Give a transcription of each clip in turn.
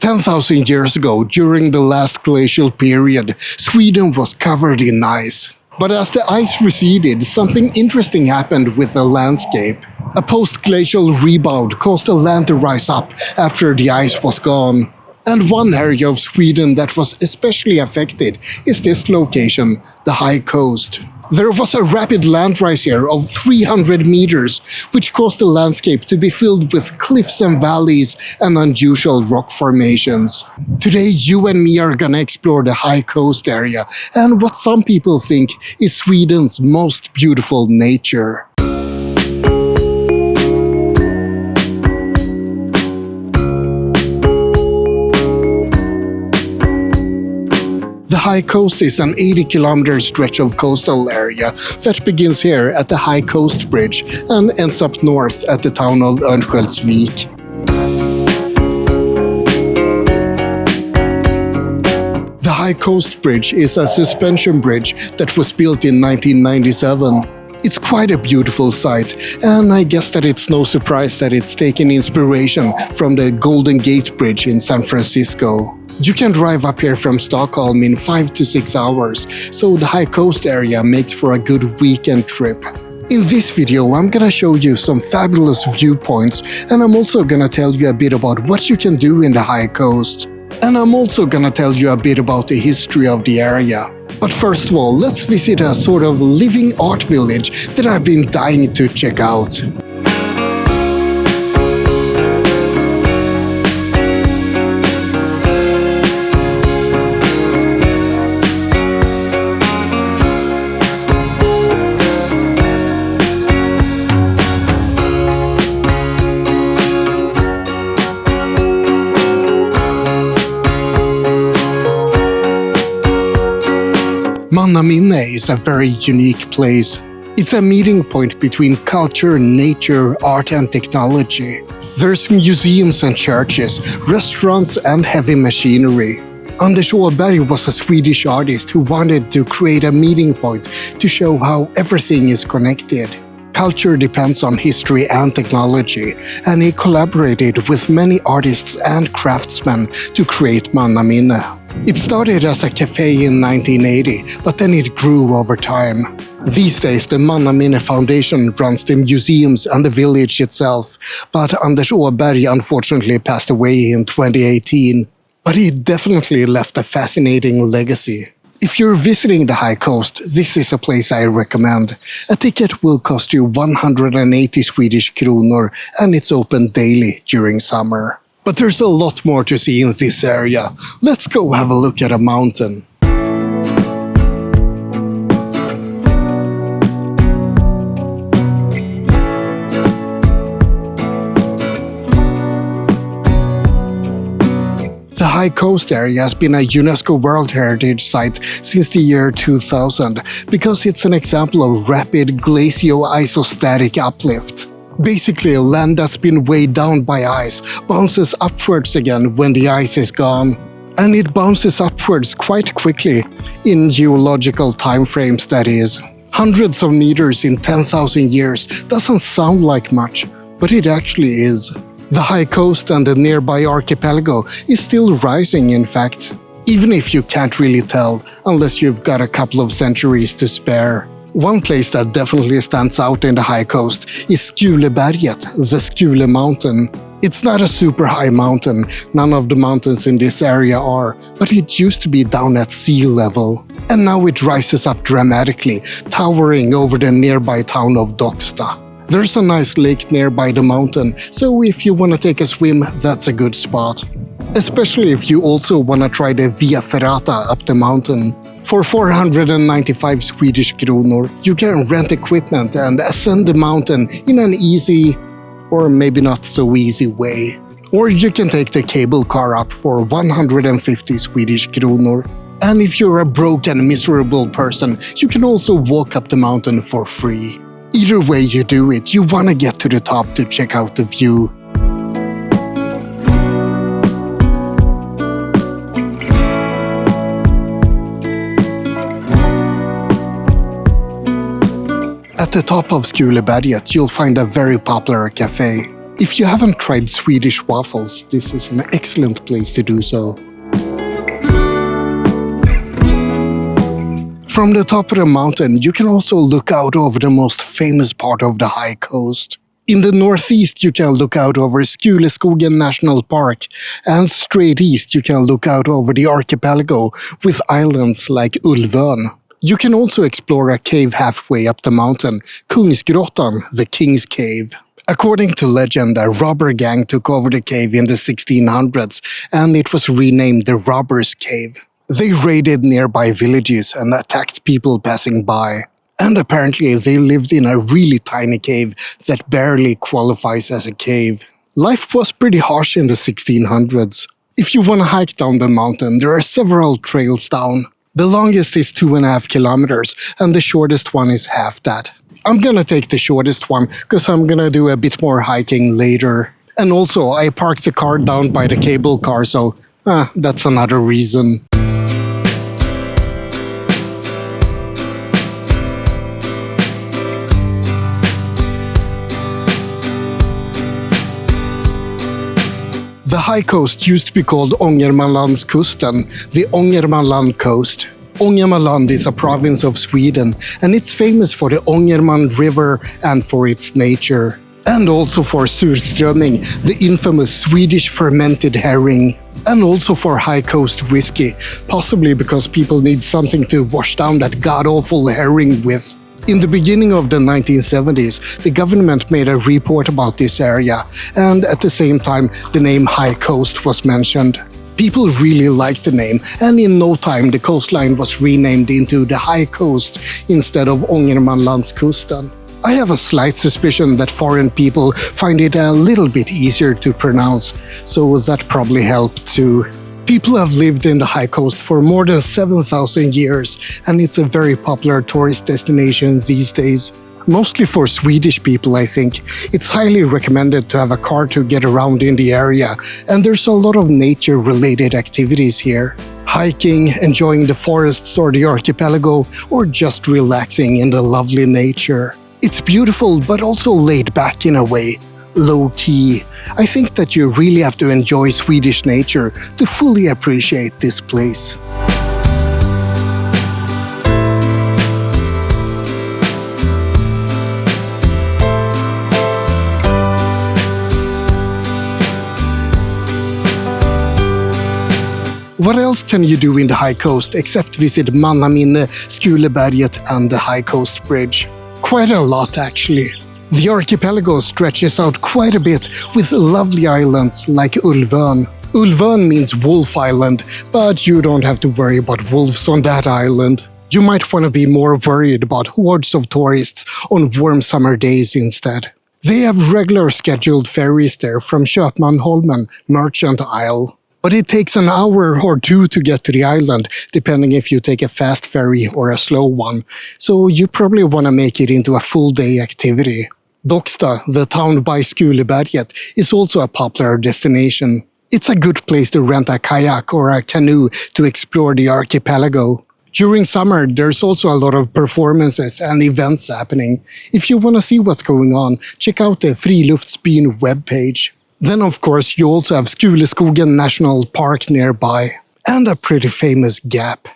10,000 years ago, during the last glacial period, Sweden was covered in ice. But as the ice receded, something interesting happened with the landscape. A post-glacial rebound caused the land to rise up after the ice was gone. And one area of Sweden that was especially affected is this location, the high coast. There was a rapid land rise here of 300 meters, which caused the landscape to be filled with cliffs and valleys and unusual rock formations. Today, you and me are gonna explore the high coast area and what some people think is Sweden's most beautiful nature. The high coast is an 80-kilometer stretch of coastal area that begins here at the High Coast Bridge and ends up north at the town of Örnsköldsvik. The High Coast Bridge is a suspension bridge that was built in 1997. It's quite a beautiful sight, and I guess that it's no surprise that it's taken inspiration from the Golden Gate Bridge in San Francisco. You can drive up here from Stockholm in 5 to 6 hours, so the high coast area makes for a good weekend trip. In this video, I'm gonna show you some fabulous viewpoints, and I'm also gonna tell you a bit about what you can do in the high coast. And I'm also gonna tell you a bit about the history of the area. But first of all, let's visit a sort of living art village that I've been dying to check out. Mannaminne is a very unique place. It's a meeting point between culture, nature, art and technology. There's museums and churches, restaurants and heavy machinery. Anders Åberg was a Swedish artist who wanted to create a meeting point to show how everything is connected. Culture depends on history and technology, and he collaborated with many artists and craftsmen to create Mannaminne. It started as a cafe in 1980, but then it grew over time. These days, the Manamina Foundation runs the museums and the village itself, but Anders Åberg unfortunately passed away in 2018. But he definitely left a fascinating legacy. If you're visiting the high coast, this is a place I recommend. A ticket will cost you 180 Swedish kronor, and it's open daily during summer. But there's a lot more to see in this area. Let's go have a look at a mountain. The high coast area has been a UNESCO World Heritage Site since the year 2000 because it's an example of rapid glacio-isostatic uplift. Basically, land that's been weighed down by ice bounces upwards again when the ice is gone. And it bounces upwards quite quickly, in geological timeframes that is. Hundreds of meters in 10,000 years doesn't sound like much, but it actually is. The high coast and the nearby archipelago is still rising, in fact. Even if you can't really tell, unless you've got a couple of centuries to spare. One place that definitely stands out in the high coast is Skuleberget, the Skule Mountain. It's not a super high mountain, none of the mountains in this area are, but it used to be down at sea level. And now it rises up dramatically, towering over the nearby town of Docksta. There's a nice lake nearby the mountain, so if you want to take a swim, that's a good spot. Especially if you also want to try the Via Ferrata up the mountain. For 495 Swedish kronor, you can rent equipment and ascend the mountain in an easy, or maybe not so easy way. Or you can take the cable car up for 150 Swedish kronor. And if you're a broke and miserable person, you can also walk up the mountain for free. Either way you do it, you want to get to the top to check out the view. At the top of Skuleberget, you'll find a very popular cafe. If you haven't tried Swedish waffles, this is an excellent place to do so. From the top of the mountain, you can also look out over the most famous part of the high coast. In the northeast, you can look out over Skuleskogen National Park, and straight east you can look out over the archipelago with islands like Ulvön. You can also explore a cave halfway up the mountain, Kungsgrottan, the King's Cave. According to legend, a robber gang took over the cave in the 1600s, and it was renamed the Robbers' Cave. They raided nearby villages and attacked people passing by. And apparently they lived in a really tiny cave that barely qualifies as a cave. Life was pretty harsh in the 1600s. If you want to hike down the mountain, there are several trails down. The longest is 2.5 kilometers, and the shortest one is half that. I'm gonna take the shortest one, because I'm gonna do a bit more hiking later. And also, I parked the car down by the cable car, so that's another reason. The high coast used to be called Ångermanlandskusten, the Ångermanland coast. Ångermanland is a province of Sweden, and it's famous for the Ångerman River and for its nature. And also for surströmming, the infamous Swedish fermented herring. And also for high coast whiskey, possibly because people need something to wash down that god-awful herring with. In the beginning of the 1970s, the government made a report about this area, and at the same time, the name High Coast was mentioned. People really liked the name, and in no time the coastline was renamed into the High Coast instead of Ångermanlandskusten. I have a slight suspicion that foreign people find it a little bit easier to pronounce, so that probably helped too. People have lived in the high coast for more than 7,000 years, and it's a very popular tourist destination these days. Mostly for Swedish people, I think. It's highly recommended to have a car to get around in the area, and there's a lot of nature-related activities here. Hiking, enjoying the forests or the archipelago, or just relaxing in the lovely nature. It's beautiful, but also laid back in a way. Low-key. I think that you really have to enjoy Swedish nature to fully appreciate this place. What else can you do in the high coast except visit Mannaminne, Skuleberget and the High Coast Bridge? Quite a lot, actually. The archipelago stretches out quite a bit with lovely islands like Ulvön. Ulvön means Wolf Island, but you don't have to worry about wolves on that island. You might want to be more worried about hordes of tourists on warm summer days instead. They have regular scheduled ferries there from Köpmanholmen, Merchant Isle. But it takes an hour or two to get to the island, depending if you take a fast ferry or a slow one, so you probably want to make it into a full-day activity. Docksta, the town by Skuleberget, is also a popular destination. It's a good place to rent a kayak or a canoe to explore the archipelago. During summer, there's also a lot of performances and events happening. If you want to see what's going on, check out the Friluftsbyn webpage. Then, of course, you also have Skuleskogen National Park nearby, and a pretty famous gap.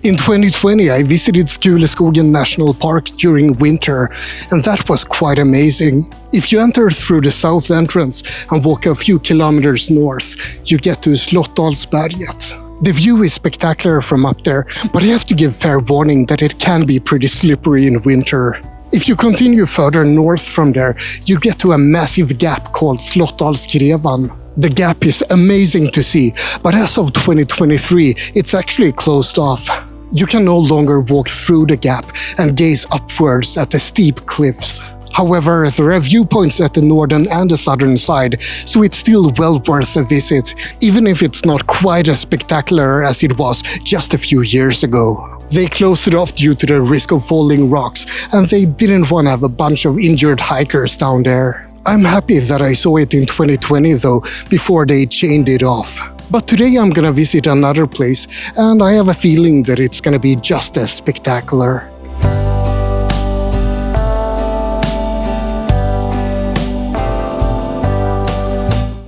In 2020, I visited Skuleskogen National Park during winter, and that was quite amazing. If you enter through the south entrance and walk a few kilometers north, you get to Slottsberget. The view is spectacular from up there, but I have to give fair warning that it can be pretty slippery in winter. If you continue further north from there, you get to a massive gap called Slottsskrevan. The gap is amazing to see, but as of 2023, it's actually closed off. You can no longer walk through the gap and gaze upwards at the steep cliffs. However, there are viewpoints at the northern and the southern side, so it's still well worth a visit, even if it's not quite as spectacular as it was just a few years ago. They closed it off due to the risk of falling rocks, and they didn't want to have a bunch of injured hikers down there. I'm happy that I saw it in 2020 though, before they chained it off. But today I'm gonna visit another place, and I have a feeling that it's gonna be just as spectacular.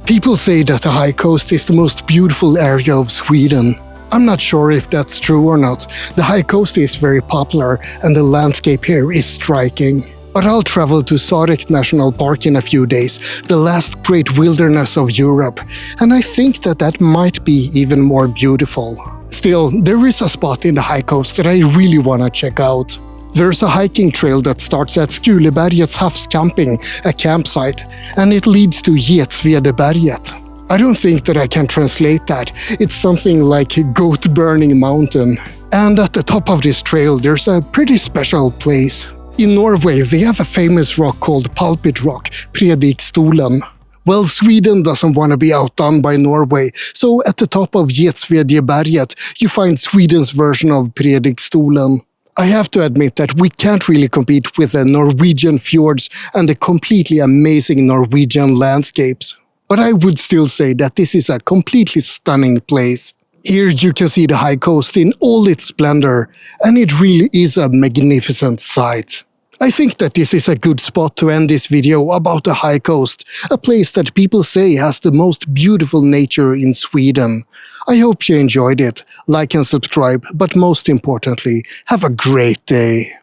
People say that the high coast is the most beautiful area of Sweden. I'm not sure if that's true or not. The high coast is very popular and the landscape here is striking. But I'll travel to Sarek National Park in a few days, the last great wilderness of Europe, and I think that might be even more beautiful. Still, there is a spot in the high coast that I really want to check out. There's a hiking trail that starts at Skuleberget's havscamping, a campsite, and it leads to Getsvedeberget. I don't think that I can translate that. It's something like Goat Burning Mountain. And at the top of this trail there's a pretty special place. In Norway they have a famous rock called Pulpit rock, Predikstolen. Well, Sweden doesn't want to be outdone by Norway, so at the top of Getsvedeberget you find Sweden's version of Predikstolen. I have to admit that we can't really compete with the Norwegian fjords and the completely amazing Norwegian landscapes. But I would still say that this is a completely stunning place. Here you can see the high coast in all its splendor, and it really is a magnificent sight. I think that this is a good spot to end this video about the high coast, a place that people say has the most beautiful nature in Sweden. I hope you enjoyed it. Like and subscribe, but most importantly, have a great day.